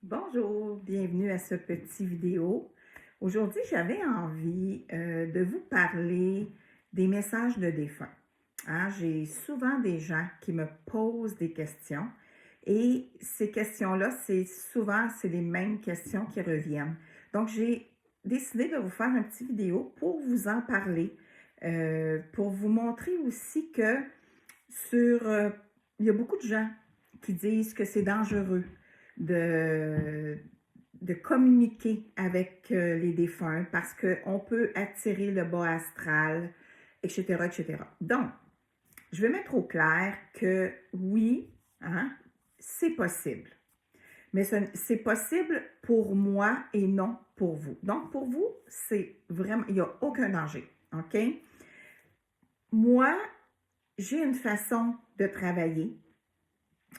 Bonjour, bienvenue à ce petit vidéo. Aujourd'hui, j'avais envie de vous parler des messages de défunts. J'ai souvent des gens qui me posent des questions et ces questions-là, c'est les mêmes questions qui reviennent. Donc, j'ai décidé de vous faire une petite vidéo pour vous en parler, pour vous montrer aussi que sur, il y a beaucoup de gens qui disent que c'est dangereux de, de communiquer avec les défunts parce qu'on peut attirer le bas astral, etc., etc. Donc, je vais mettre au clair que oui, c'est possible. Mais c'est possible pour moi et non pour vous. Donc, pour vous, c'est vraiment, il n'y a aucun danger. OK? Moi, j'ai une façon de travailler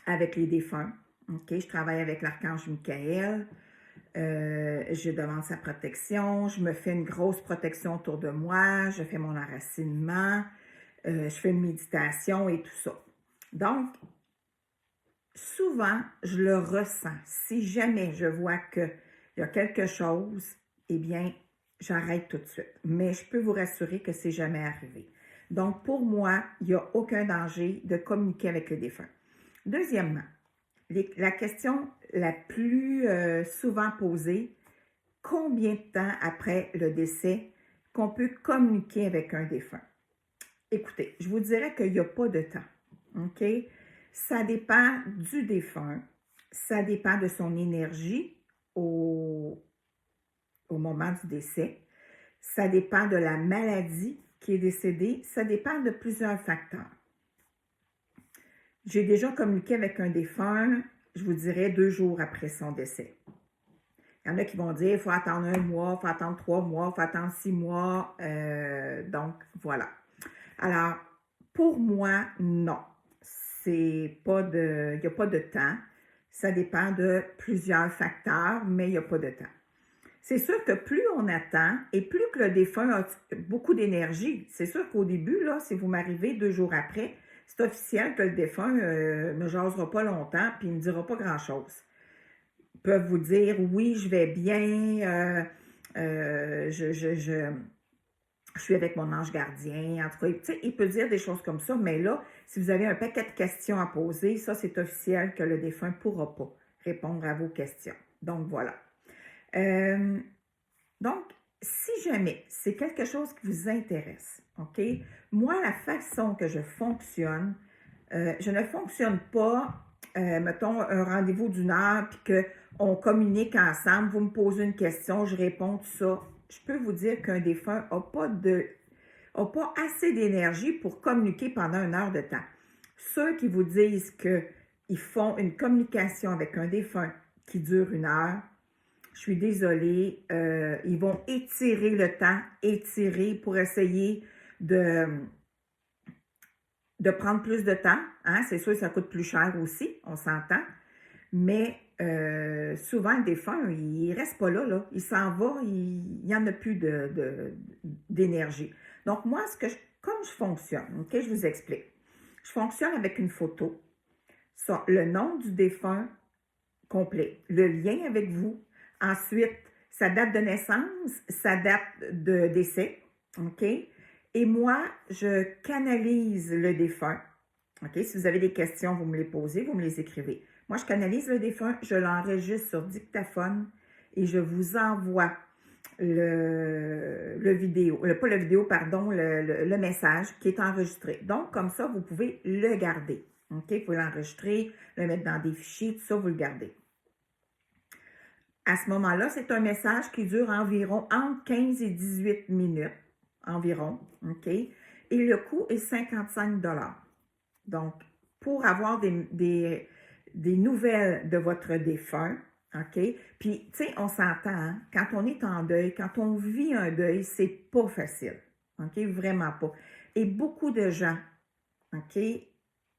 avec les défunts. OK? Je travaille avec l'archange Michael. Je demande sa protection. Je me fais une grosse protection autour de moi. Je fais mon enracinement. Je fais une méditation et tout ça. Donc, souvent, je le ressens. Si jamais je vois qu'il y a quelque chose, eh bien, j'arrête tout de suite. Mais je peux vous rassurer que c'est jamais arrivé. Donc, pour moi, il n'y a aucun danger de communiquer avec le défunt. Deuxièmement, la question la plus souvent posée, combien de temps après le décès qu'on peut communiquer avec un défunt? Écoutez, je vous dirais qu'il n'y a pas de temps, OK? Ça dépend du défunt, ça dépend de son énergie au moment du décès, ça dépend de la maladie qui est décédée, ça dépend de plusieurs facteurs. J'ai déjà communiqué avec un défunt, je vous dirais 2 jours après son décès. Il y en a qui vont dire, il faut attendre 1 mois, il faut attendre 3 mois, il faut attendre 6 mois. Donc, voilà. Alors, pour moi, non. Il n'y a pas de temps. Ça dépend de plusieurs facteurs, mais il n'y a pas de temps. C'est sûr que plus on attend et plus que le défunt a beaucoup d'énergie, c'est sûr qu'au début, là, si vous m'arrivez 2 jours après, c'est officiel que le défunt ne me jasera pas longtemps puis il ne me dira pas grand-chose. Ils peuvent vous dire, oui, je vais bien, je suis avec mon ange gardien. En tout cas, il peut dire des choses comme ça, mais là, si vous avez un paquet de questions à poser, ça, c'est officiel que le défunt ne pourra pas répondre à vos questions. Donc, voilà. Euh, donc, si jamais c'est quelque chose qui vous intéresse, OK? Moi, la façon que je fonctionne, je ne fonctionne pas, mettons, un rendez-vous d'une heure, puis qu'on communique ensemble, vous me posez une question, je réponds, tout ça. Je peux vous dire qu'un défunt n'a pas assez d'énergie pour communiquer pendant 1 heure de temps. Ceux qui vous disent qu'ils font une communication avec un défunt qui dure 1 heure, je suis désolée, ils vont étirer le temps, étirer pour essayer de, de prendre plus de temps. C'est sûr que ça coûte plus cher aussi, on s'entend. Mais souvent, le défunt, il ne reste pas là, là. Il s'en va, il n'y en a plus d'énergie. Donc, moi, comme je fonctionne, OK, je vous explique. Je fonctionne avec une photo, le nom du défunt complet, le lien avec vous, ensuite, sa date de naissance, sa date de décès, OK? Et moi, je canalise le défunt. OK? Si vous avez des questions, vous me les posez, vous me les écrivez. Moi, je canalise le défunt, je l'enregistre sur dictaphone et je vous envoie le vidéo, pas le vidéo, pardon, le message qui est enregistré. Donc, comme ça, vous pouvez le garder. OK? Vous pouvez l'enregistrer, le mettre dans des fichiers, tout ça, vous le gardez. À ce moment-là, c'est un message qui dure environ entre 15 et 18 minutes, environ, OK? Et le coût est 55 $. Donc, pour avoir des nouvelles de votre défunt, OK? Puis, tu sais, on s'entend, hein? Quand on est en deuil, quand on vit un deuil, c'est pas facile, OK? Vraiment pas. Et beaucoup de gens, OK,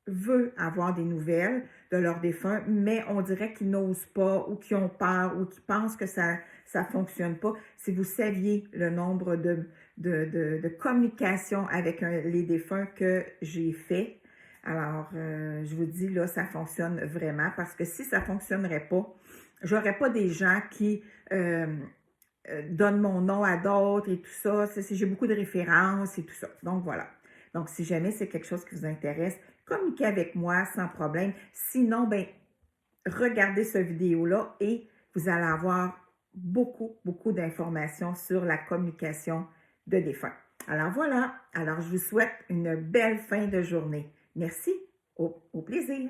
veulent avoir des nouvelles de leurs défunts, mais on dirait qu'ils n'osent pas ou qu'ils ont peur ou qu'ils pensent que ça ne fonctionne pas. Si vous saviez le nombre de communications avec les défunts que j'ai fait, Alors, je vous dis, là, ça fonctionne vraiment parce que si ça ne fonctionnerait pas, j'aurais pas des gens qui donnent mon nom à d'autres et tout ça. J'ai beaucoup de références et tout ça. Donc, voilà. Donc, si jamais c'est quelque chose qui vous intéresse, communiquez avec moi sans problème. Sinon, ben, regardez cette vidéo-là et vous allez avoir beaucoup, beaucoup d'informations sur la communication de défunts. Alors voilà, alors je vous souhaite une belle fin de journée. Merci, au plaisir.